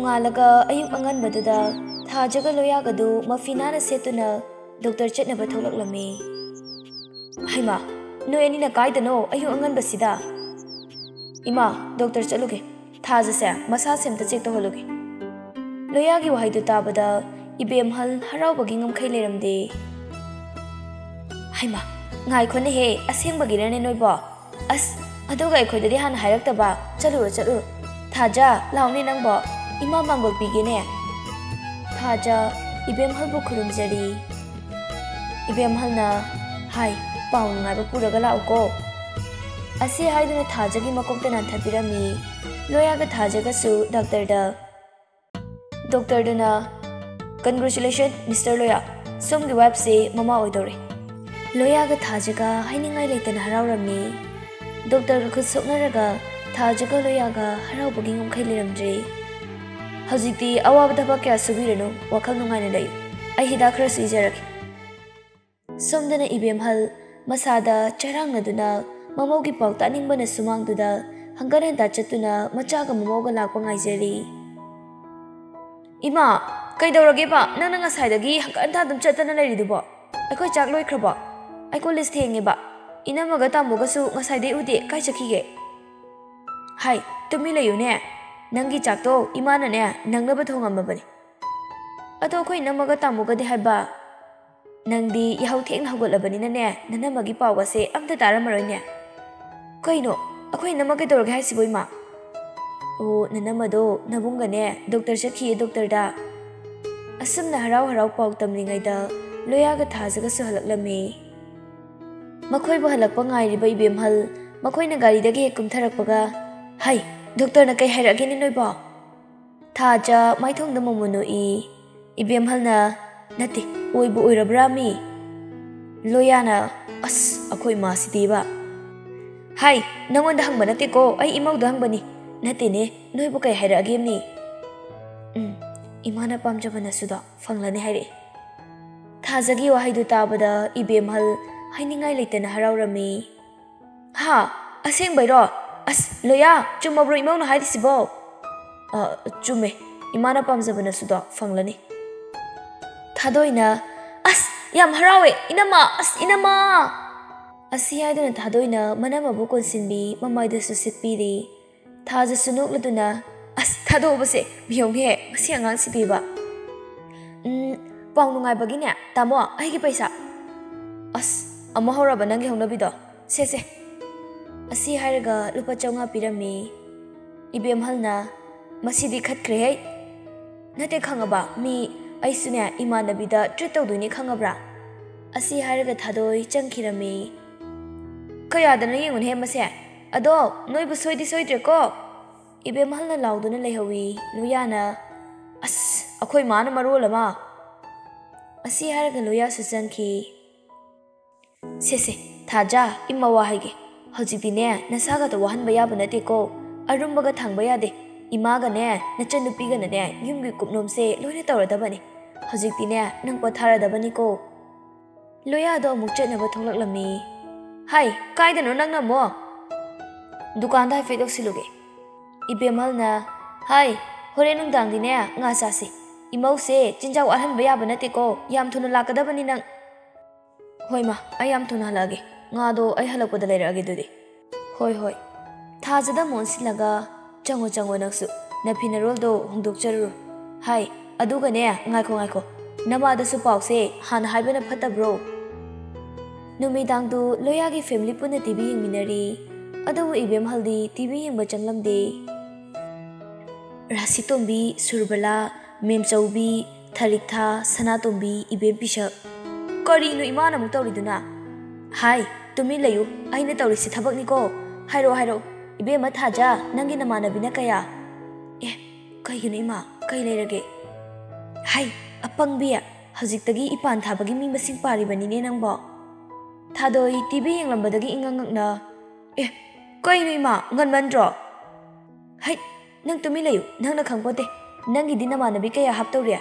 नोंगालगा अयुक अंगनबदुदा थाजगा लोयागदु मफिनाना सेतुना doctor चटनबा थोलक्लमे Haima नोय अनिना कायदनो अयुक अंगनबसिदा इमा doctor चलुगे थाजसे मसा सेमता check तोहलुगे लोयागी वहाइदु ताबदा इबेमहल हरावबगी ngमखै लेरमदे Haima ngaइखोने हे असेंबगिरने नोयबो अस अदुगा अखोयदि हान हायरक्तबा चलु थाजा लाउने नंबो इमा मांगल पिगेने थाजा इबेमहलबु खुरुमजरी इबेमहलना हाय पाउ नुंगाइबा पुरगा लाउको असे हाइदुना थाजगी मकोकता नांथाबिरमी लोयागा थाजगासु डॉक्टरदुना कंग्रेचुलेशन मिस्टर लोया सोमगी वाइफ से ममा ओइदोरे लोयागा थाजगा हाइनिंगाइ लेतना हरावरमी डॉक्टर खुद सोकनरगा थाजगा लोयागा हरावबगी ngमखै लेरमद्रे हजिक्ति अवाब थबक क्या सुबिरनु वखल नुंगाइना लयु अइ हिदा खरा सुइजरगे सोमदना इबेमहल मसादा चरांगनदुना ममौगी पाउ तानिंगबना सुमांगदुदा हंगन हंदा चतुना मचागा ममौगा लाकपा ngaइजरी इमा कइदौरगेबा नंना ngसाइदगी हंगन थादुम चतना लैरिदुबो अखोय चाक लोइख्रबो अइको लिस्ट थेंगेबा इनमगा तामोगसु ngसाइदे उदे काइ चखिगे हाय तुमि लयुने नंगी चाकतो इमानने नंगनबा थोंगमबने अदो अखोय नमगा तामोगदे हाइबा नंदी याहौ थेंग हगोलबनिनने ननमगी पावगसे अमता तारमरोइने कइनो अखोय नमगे तोरगे हाइसिबो इमा ओ ननमदो नबुंगने डॉक्टर चखिए डॉक्टरदा असमना हराव हराव पाउ तमलिङैदा लोयागा थाजगासु हलक्लमे मखोयबो हलक्पा ngaइरिबा इबेमहल मखोयना गारीदगे कुमथरकपगा हाय डॉक्टर न कई हायरगेने नोइबो थाजा माइथोंद ममुनो इबेमहलना नते ओइबो ओइरब्रामी लोयाना अस अखोय मासिदेबा हाय नंगोंदा हंगबा नतेको अइ इमौदा हंगबनी नतेने नोइबो कई हायरगेमनी इमाना पामजबना सुदा फंगलाने हायरे थाजगी वहाइदु ताबदा इबेमहल हाइनिंगाइ लेतना हरावरमी हा असेंबैरो अस लोया चुमब्रो इमौना हाइदिसिबो चुमे इमाना पामजबना सुदा फंगलाने थादोइना अस याम हरावे इनमा अस इनमा असी हाइदुना थादोइना मनमबु कोनसिनबी ममाइदसु सितपीरी थाजसु नोक्लदुना अस थादोबसे बियोंगे मसी अंगांग सिदेबा पाउ नुंगाइबगिने तामो आइगे पैसा अस अमा हौरबा नंगे हौनबिदो से असी हायरगा लुपा 500 पिरमी इबेमहलना मसीदी खतख्रे है नते खंगबा मी आइसुने इमानबिदा ट्रीट तौदुनी खंगब्रा असी हायरगा थादोय चंखिरमी कयादना येंगुन हे मसे अदो नोइबु सोइदि सोइद्रेको इबेमहलना लाउदुना लेहवी लोयाना अस अखोय माना मरोलमा असी हायरगा लोया सुचंखी से थाजा इम्मा वाहाइगे हजिक्तिने नसागा तो वहनबा याबा नतेको अरुमबगा थांबा यादे इमागने नचनुपीगने युमगी कुपनोमसे लोइने तौरदबने हजिक्तिने नंग पथारदबनिको लोयादो अमुक चेतनबा थोलक्लमी हाय कायदनो नंगनमो दुकानदा हाइफेदोक्सिलुगे इबेमहलना हाय होरे नुंगदांगदिने nga चासे इमौसे चिंजाव अहनबा याबा नतेको याम थुना लाकदबनि नंग होइमा आई याम थुना हलागे ngado ai halakpada leirage dudi hoi thajada monsilaga chango naksu napina roldo hongdokcharu hai aduga ne ngaiko namada su pause han haibana phata bro numidang du loyagi family puna tv yengminari adu ibem haldi tv yengba changlamde rasitombi surbala memchaubi tharikha sanatombi ibem pisa kari nu imana mu tawriduna hai तुमी लयु आइने तौरिसि थबकनिको हाइरो इबेमा थाजा नंगी नमानबिना कया ए कइगनो इमा कइ लेरगे हाय अपंगबिया हजिक्तगी इपान थाबगी मी मसिंग पारिबनिने नंगबो थादोई TV यंगलंबदगी इंगंगना ए कइनो इमा ngनमनद्रो हाय नंग तुमी लयु नंगना खंगपोते नंगी दि नमानबि कया हापतौरे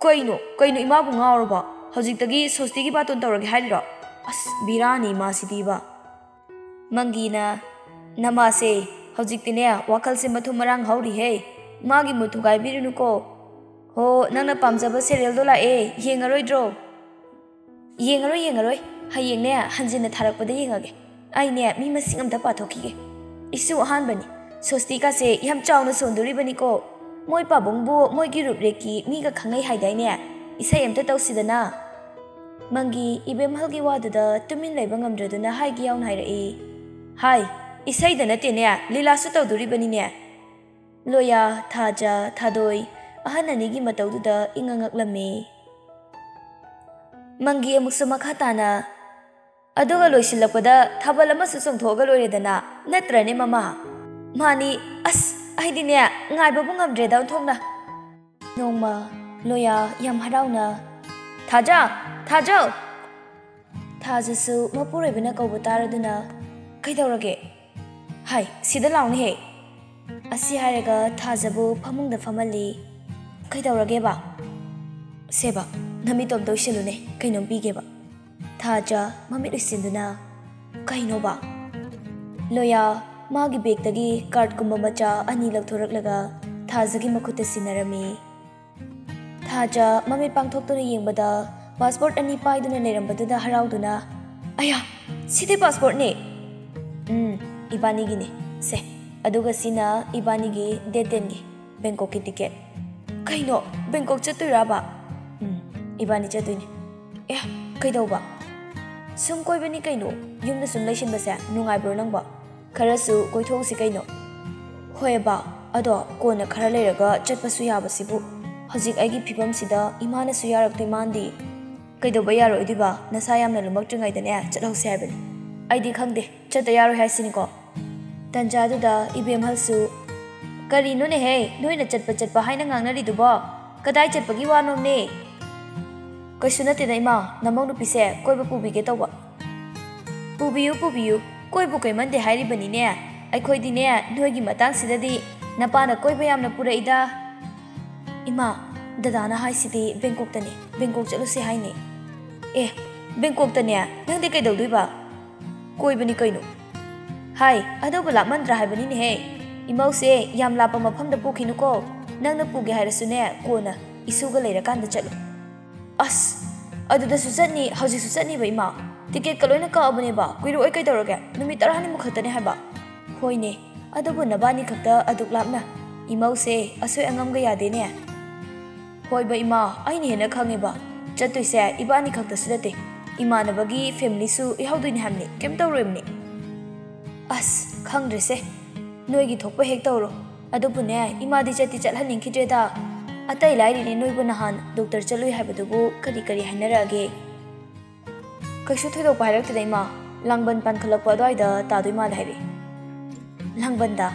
कइनो इमा बु ngaurबो हजिक्तगी सोस्तिगी बातोन तौरगे हाइरो अस बिरानी मासिदीबा मंगीना नमासे हजिक्तिने वाखल से मथु मरांग हौरी है मागी मुथुगाई बिरुनुको हो नंगना पामजबा सेरियल दो लाए येंगरोइद्रो येंगरोइ हयेंगने हंजिना थारकपदा येंगागे आइने मी मसिंग अमता पाथोखिगे इसु अहानबनी सोस्तिका से यम चावना सोंदोरिबनिको मोय पाबुंगबु मोयगी रुपरेकी मीगा खंगै हाइदाइने इसै अमता तौसिदना मंगी इबेमहलगी वादुदा तुमिन लेबा ngamdraduna हाइगी याउन हाइरई हाय इसैदा नतेने लीलासु तौदोरिबनिने लोया थाजा थादोई अहननिगी मतौदुदा इंगंगक्लमे मंगी अमुक्सु मखा ताना अदुगा लोइसिलपदा थाबल अमसु सोंथोगा लोइरेदना नत्रने ममा मानी अस आइदिने ngaibabु ngamdreda onthokna nongma loya yam harauna थाजा थाजो थाजसु मपुरेबना कौबा तारदुना कैदौरगे हाय सिदा लाउने हे असि हारेगा थाजबु फमुंगदा फमली कैदौरगे बा सेबा नमी तोम दोइसलुने कैनो बिगेबा थाजा ममित उसिंदुना कैनो बा लोया मागी बेगतगी कार्ड कुंबा मचा अनि लौथोरकलगा थाजगी मखुत सिनरमी थाजा ममित पांगथोक्तुना येंबदा पासपोर्ट अनि पाइदुना लेरंबदुदा हराउदुना अया सिदे पासपोर्ट ने इबानीगिने से अदुगा सिना इबानीगी डेट 10 गी बैंकॉक की टिकट कैनो बैंकॉक चतुराबा इबानी चतुइने ए कैदौबा सुम कोइबनी कैनो युमदा सुम लैसिनबसे नुंगाइब्रो नंबा खरसु कोइथोगसि कैनो होयबा अदो कोना खरा लेरगा चटपसु याबसिबु हजिक आइगी फिबमसिदा इमानसु यारक्ते मांदी कैदौबा यारोइदिबा नसा यामना लुमक्ट्रिंगाइदने चटहौसे हाइबनि आइदि खंगदे चट यारो हाइसिनिको तंजादुदा इबेमहलसु करिनोने हे नोइना चटपा हाइना ngangnaridubo कदाइ चटपगी वानोमने कैसु नतेदा इमा नमौ नुपिसे कोइबा पुबिगे तौबा पुबियु कोइबु कैमंदे हाइरिबनिने अइखोइदिने नोइगी मतांगसिददि नपाना कोइबा यामना पुरैदा इमा दादाना हाइसिदि बैंकॉकतने बैंकॉक चलुसे हाइने ए बैंकॉकतने नंदे कैदौदुइबा कोइबनी कैनो हाय अदौबा लामंद्रा हाइबनिने हे इमौसे याम लापा मफमदा पुखिनुको नंगना पुगे हाइरसुने कोना इसुगा लेरकांदा चलो अस अदुदा सुचनी हौजी सुचनी इमा टिकेट कलोइना काबनेबा कुइरो ओइ कैदौरगे नुमि 10 मुखतने हाइबा होइने अदुबु नबानी खक्ता अदुक लापना इमौसे असोय अंगमगा यादेने होइबा इमा आइने हेना खंगेबा चतुइसे इबानी खक्ता सुदते इमानबगी फैमिली सु इहौदुइने हामने केम तौरोइमने अस खंग्रेसे नोइगी थोकपा हेक तौरो अदुबुने इमादी चति चलहनिंखिद्रेदा अतै लाइरिने नोइबु नहान डॉक्टर चलुइ हाइबदुबु करी हाइनरागे कैसु थोइदोक पाइरक्तदा इमा लांगबन पानखलकपा अदवाइदा तादुइ माल हाइरे लांगबनदा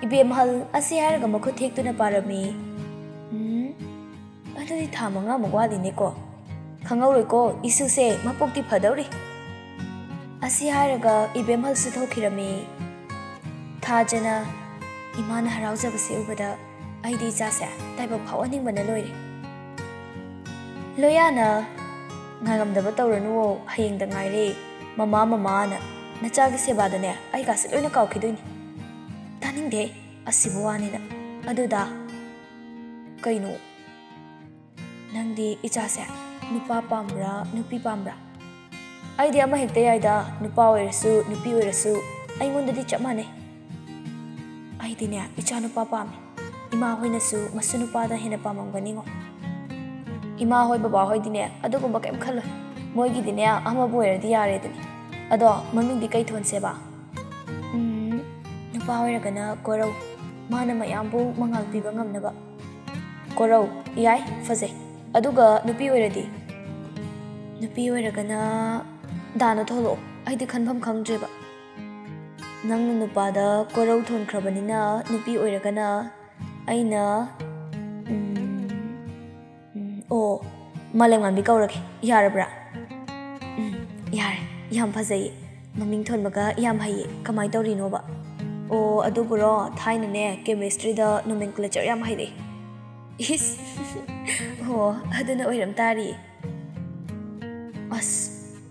इबेमहल असि हारगा मखु थेक्तुना पारमी अदुदि था मंगा मगवालिनेको खंगौरोइको इसुसे मपोक्ति फदौरी असि हारगा इबेमहल सुथोखिरमी थाजना इमान हराउजबसे उबदा आइदि जासे Taiba फावनिंबना लोइरे लोयाना ngangamdaba tawranu hayengda ngaire mama na nachagi sebadane ai ga siloina kawkhidoini taningde asibuwani na aduda kaino nangdi ichase nupa pambra nupi pambra ai de ama hekte yaida nupa oirasu nupi oirasu ai ngondadi chamane ai dine icha nupa pame ima hoinasu masu nupa da hena pamamgani ngo इमा होय बाबा होय दिने अदुगुम केम खलो मोयगी दिने अमा बोयरदि यारे दनि अदो ममिंग दि कै थोनसेबा नुपा होयरगना कोरौ माना मयामबु मंगाल पिबा ngamnaba कोरौ याय फजे अदुगा नुपी होयरगना दाना थोलो आइदि खनफम खंगजेबा नंग नुपादा कोरौ थोनख्रबनिना नुपी होयरगना आइना ओ मलेंगांबी कौरगे यारब्रा यारे याम फजई ममिंग थोनबगा याम हये कमाय तौरिनोबा ओ अदुबुरो थाइनने केमिस्ट्री दा नोमेनक्लेचर याम हयदे इस हो अदुना ओइरम तारी अस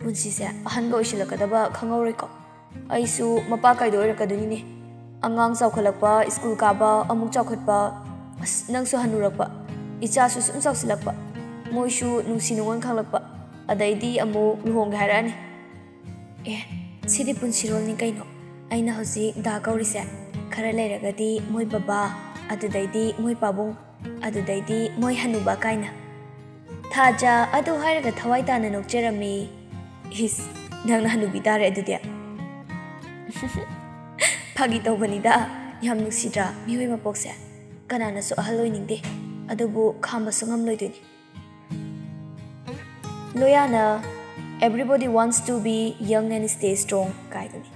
पुंसीसे अहनगा ओइसिलकदबा खंगौरेको आइसु Mopa काइदो ओइरकदुनिने Angang chawkhalakpa school kaba amuk chawkhatpa nangsu hanurappa icha su sum chawsilakpa moishu nungsi nungon khanglakpa adaidi amuk luhong harani sidi punsirol ni kaino aina hosi da kaurise khara leiragadi moi baba adudaidi moi pabung adudaidi moi hanuba kaina thaja adu hairaga thawai tana nokjerami his nang hanubi dare adudia Pagi tawbanida yam nusida miwi mapokse kanana so ahaloi ningde adubu khamba sungam loiduni Loyana everybody wants to be young and stay strong kaiduni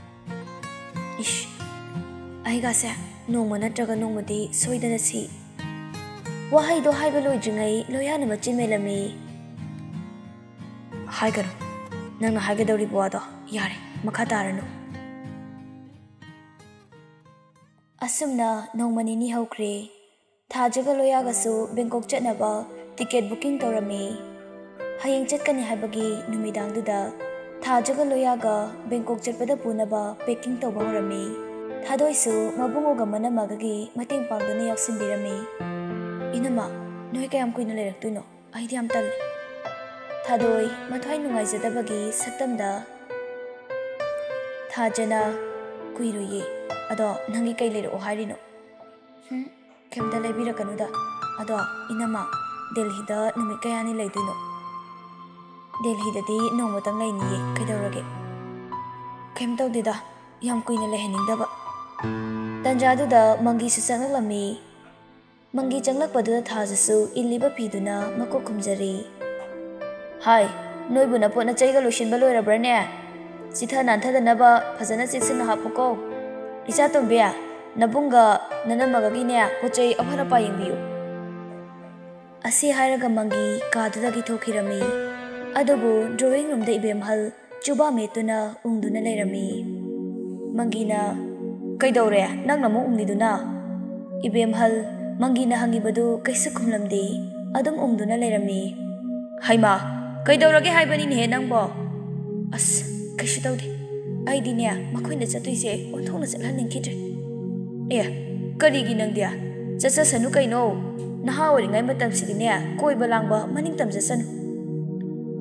ish aiga se nongma natraga nongmadi soidana si wahai do haiba loidringai Loyana machin melami haigaro nangna haigadori boado yare makha taranu Asumna nongmanini hokre thajaga loyagasu Bangkok chatnaba ticket booking torami hayeng chatkani habagi numidangduda thajaga loyaga Bangkok chatpada punaba packing toba horami thadoisu mabungoga manamagagi mating pangduna yaksinbirami inama noi kayam kuina leraktuino aidi am tal thadoi mathai nungaijadabagi satamda thajana kuiruye Ado nangi kai lero harino kemda lebira kanuda ado inama Delhi da numi kayani leidino Delhi da di nongmatang leiniye kaidawrage kemta dida yam kuina leheningdaba tanjadu da mangi su changlami mangi changlakpadu thajasu illiba piduna mako khumjari hai noibuna pona chaiga losinba loirabrane sitha nanthadana ba phajana chiksina hapuko Isa tombea nabunga nanamagagine pochai afara payengbiu Asi hairaga mangi kadudagi thokirami adubu drawing room da ibemhal chuba metuna ungduna leirami mangina kaidore nangna mo ungliduna ibemhal mangina hangibadu kaisa khumlamde adum ungduna leirami haima kaidorage haibani ne nangbo as kaisu tawde Aidine makoina chatuise onthongna chalhaningkidre karigi nangdia chachasanu kaino naha oringai matam sidine koiba langba maning tamjasanu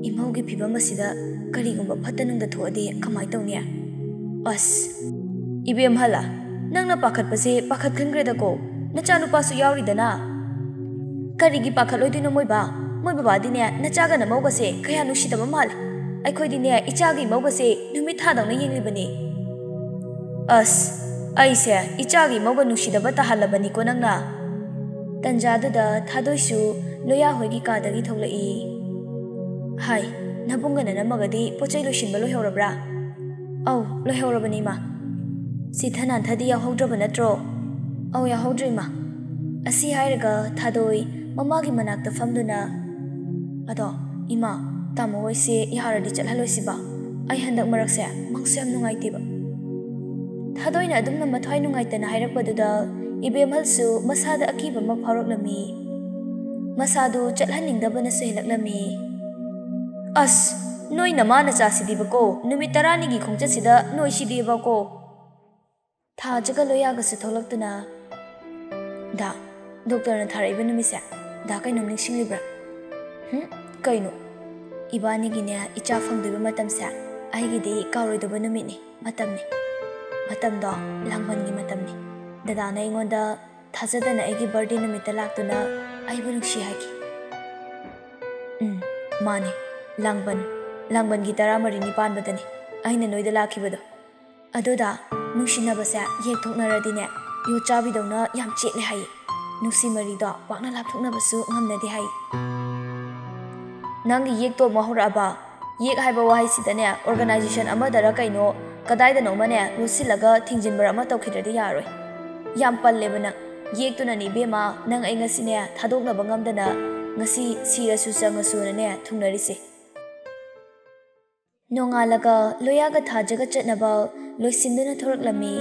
imaugi phibam asida karigumba phatanungda thoade kamai tawne as ibem hala nangna pakhatpase pakhat khangreda ko nachanu pasu yawridana karigi pakhatloidino moiba badine nachaga na maugase kaya nushidaba mal Aikoidine ichagi maugase numit thadawna yenglibani As aise ichagi mauga nushidaba tahalabani ko nangna Tanjaduda thadoisu loya hoigi kadagi tholai Hai nabungana namagadi pochai losinba loihorabra Au loihorabani ma Sithanan thadi yahodraba natro Au yahodri ma Asi hairaga thadoi mamagi manakta famduna Ado ima Tamo hoise yaharadi chalhaloisiba ai handak marakse mangsam nungaitiba Thadoina adumna mathai nungaitana hairakpaduda ibemhalsu masada akiba ma pharaklami masadu chalhaningdabana sehelaklami As noi namana chasidibako numit 10 gi khongchasida noi sidibako Thajaga loyagasu tholaktuna Da doctor na tharaiba numise da kainom ningsinglibra kaino Ibani gine icha fangduba matamsa aigidi kawroiduba numini matamni matamdo langbangi matamni dadana ingonda thajadana aigi birthday numita laktuna aibu nungsi hagi mane langban gi 10 panbadani aina noida lakhibado adoda nungsinabase yek thoknaradine yo chabidawna yam chetle hai nungsi marido pakna lapthoknabasu ngamnadi hai Nangi yek to mahuraba yek haiba wahai sidane organization amadara kaino kadaida no mane lusilaga thingjinbar ama tawkhidadi yaroi yam pallebana yek tuna ni bema nang ai ngasine thadokna bangamdana ngasi sirasu changasu ne thungnarise nongalaga loyaga thajaga chatnaba loisinduna thoraklami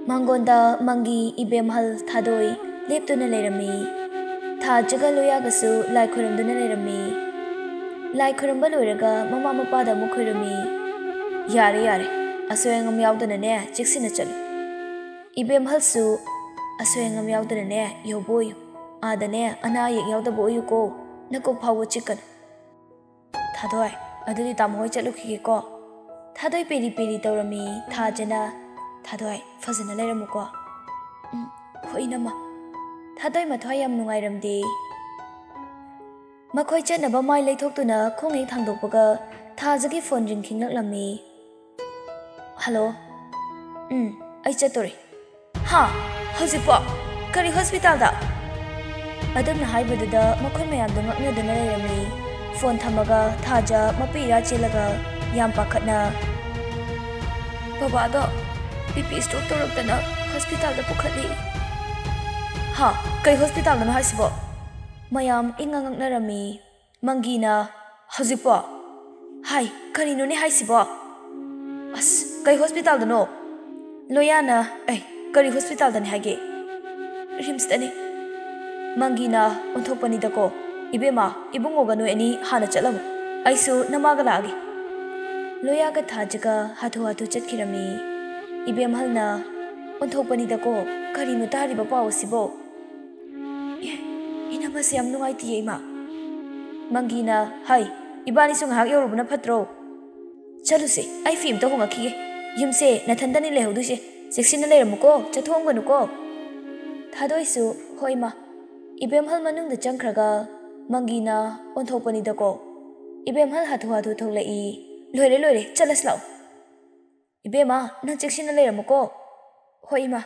mangonda mangi ibemhal thadoi leptuna lerami Thajaga loyagasu lai khoramduna lerami lai khoramba loiraga mama mapada mu khorami yare asoyangam yaudana ne chiksina chalu Ibem halsu asoyangam yaudane yoboyu adane ana yek yaudaboyu ko nakok phawo chicken thadoi adudi tamhoi chalukhi ko thadoi peri peri tawrami thajana thadoi fazana leramuko hoinama thadoi mathoi yam nungairamdi makhoi chatnaba mai leithoktuna khongai thangdokpaga thajagi phone ring khinglaklami hello ai chatori ha haujipo kari hospital da adamna haibadada makhoi mayam da ngaknadana lerami phone thamaga thaja mapira chelaga yam pakhatna baba da BP stroke torokdana hospital da pukhatli ha kai hospital na hasibo mayam ingangaknarami mangina haujipo hai kari no ne haisibo as kai hospital da no loyana ai kari hospital da ne hage rims tani mangina onthopani da ko ibema ibungo ganu ani hana chalam aisu namaga lagi loya ga thajaga hathu hathu chatkirami ibem halna onthopani da ko kari nu tari ba paw sibo ina mas yam nungai ti ma mangina hai ibani sung hak yorubna phatro chalu se ai film to honga khige yumse nathandani lehodu se section na leramuko chathong ganu ko thadoi su hoima ibem hal manung da changkhraga mangina onthopani da ko ibem hal hathu hathu tholai loire loire chalas law ibema nang section na leramuko hoima